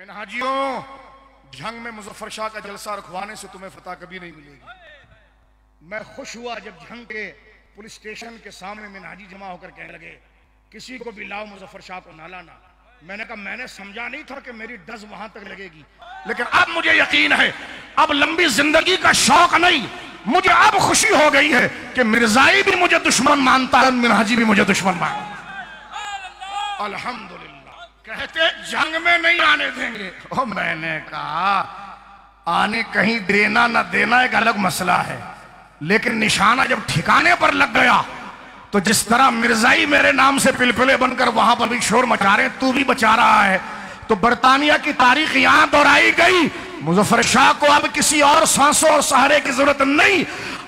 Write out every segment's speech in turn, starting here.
मिनहाजियों, जंग में मुजफ्फर शाह का जलसा रखवाने से तुम्हें फतह कभी नहीं मिलेगी। मैं खुश हुआ जब जंग के पुलिस स्टेशन के सामने मिनहाजी जमा होकर कहने लगे किसी को भी लाओ, मुजफ्फर शाह को ना लाना। मैंने कहा मैंने समझा नहीं था कि मेरी डज वहां तक लगेगी, लेकिन अब मुझे यकीन है, अब लंबी जिंदगी का शौक नहीं, मुझे अब खुशी हो गई है कि मिर्जाई भी मुझे दुश्मन मानता है, मिनहाजी भी मुझे दुश्मन मानता है। अल्हम्दुलिल्लाह। कहते जंग में नहीं आने देंगे। ओ मैंने कहा आने कहीं देना ना देना एक अलग मसला है, लेकिन निशाना जब ठिकाने पर लग गया तो जिस तरह मिर्जाई मेरे नाम से पिलपिले बनकर वहां पर भी शोर मचा रहे, तू भी बचा रहा है, तो बरतानिया की तारीख यहां दोहराई गई। मुजफ्फर शाह को अब किसी और सांसों और सहारे की जरूरत नहीं,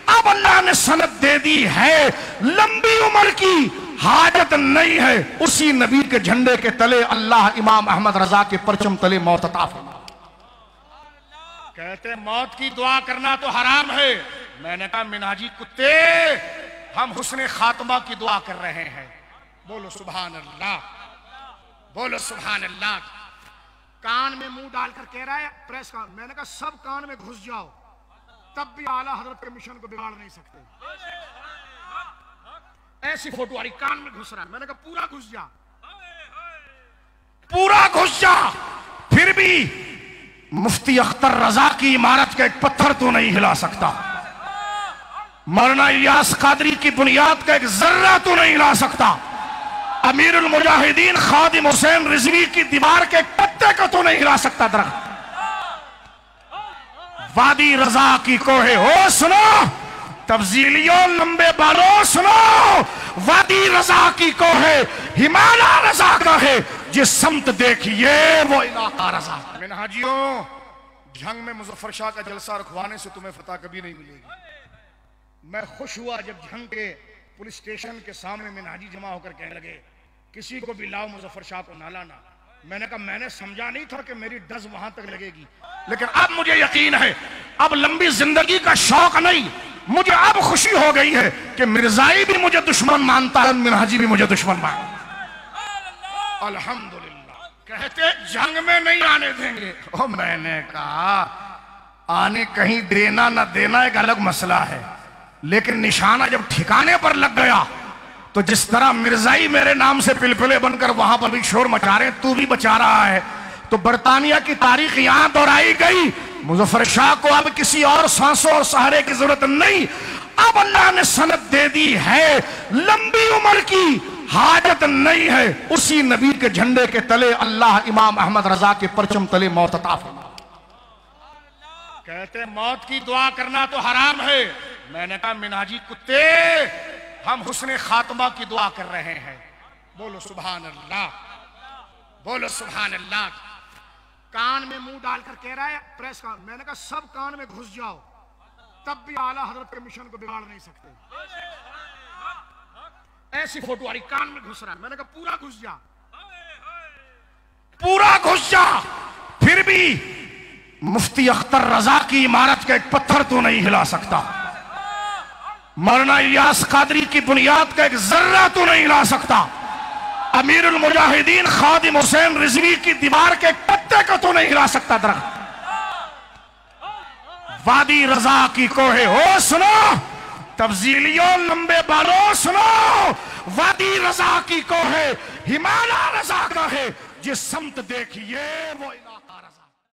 अब अल्लाह ने सनद दे दी है, लंबी उम्र की हाजत नहीं है। उसी नबी के झंडे के तले अल्लाह इमाम अहमद रजा के परचम तले मौत अता फरमा। कहते मौत की दुआ करना तो हराम है। मैंने कहा मिनहाजी कुत्ते, हम हुस्ने खात्मा की दुआ कर रहे हैं। बोलो सुभान अल्लाह, बोलो सुभान अल्लाह। कान में मुंह डालकर कह रहा है प्रेस का। मैंने कहा सब कान में घुस जाओ, तब भी आला हजरत के मिशन को बिगाड़ नहीं सकते। ऐसी फोटो आ रही, कान में घुस रहा है। मैंने कहा पूरा घुस जा, पूरा घुस जा, फिर भी मुफ्ती अख्तर रजा की इमारत का एक पत्थर तो नहीं हिला सकता, मौलाना इलियास कादरी की बुनियाद का एक जर्रा तो नहीं हिला सकता, अमीरुल मुजाहिदीन खादिम हुसैन रिजवी की दीवार के पत्ते को तो नहीं हिला सकता दरख्त। वादी रजा की कोहे हो सुनो, तब्जीलियों लंबे बालों सुनो, वादी रजा की कोहे हिमालय रजा का है, जिस समत देखिए वो इलाका रजा। मिनहाजियों, जंग में मुजफ्फर शाह का जलसा रखवाने से तुम्हें फतह कभी नहीं मिलेगी। मैं खुश हुआ जब जंग के पुलिस स्टेशन के सामने मिनहाजी जमा होकर कहने लगे किसी को भी लाओ, मुजफ्फर शाह को ना लाना। मैंने कहा मैंने समझा नहीं था कि मेरी डज वहां तक लगेगी, लेकिन अब मुझे यकीन है, अब लंबी जिंदगी का शौक नहीं, मुझे अब खुशी हो गई है कि मिर्जाई भी मुझे दुश्मन मानता है, मिनहाजी भी मुझे दुश्मन मानता है। अल्हम्दुलिल्लाह। कहते जंग में नहीं आने देंगे। ओ मैंने कहा आने कहीं देना ना देना एक अलग मसला है, लेकिन निशाना जब ठिकाने पर लग गया तो जिस तरह मिर्जाई मेरे नाम से पिलपिले बनकर वहां पर भी शोर मचा रहे, तू भी बचा रहा है, तो बरतानिया की तारीख यहां दोहराई गई। मुजफ्फर शाह को अब किसी और सांसों और सहारे की जरूरत नहीं, अब अल्लाह ने सनद दे दी है, लंबी उम्र की हाजत नहीं है। उसी नबी के झंडे के तले अल्लाह इमाम अहमद रजा के परचम तले मौत अता फरमा। कहते मौत की दुआ करना तो हराम है। मैंने कहा मिनहाजी कुत्ते, हम हुस्ने खात्मा की दुआ कर रहे हैं। बोलो सुभान अल्लाह, बोलो सुभान अल्लाह। कान में मुंह डालकर कह रहा है प्रेस का। मैंने कहा सब कान में घुस जाओ, तब भी आला हजरत के मिशन को बिगाड़ नहीं सकते। ऐसी फोटो आ रही, कान में घुस रहा है। मैंने कहा पूरा घुस जा, पूरा घुस जा, फिर भी मुफ्ती अख्तर रजा की इमारत का एक पत्थर तो नहीं हिला सकता, मौलाना इलियास कादरी की बुनियाद का एक जर्रा तो नहीं हिला सकता, अमीरुल मुजाहिदीन खादिम हुसैन रिजवी की दीवार के पत्ते को तो नहीं हिला सकता दरख्त। वादी रजा की कोहे हो सुनो, तब्जीलियों लंबे बालों सुनो, वादी रजा की कोहे हिमालय रजा का है, जिस समत देखिए वो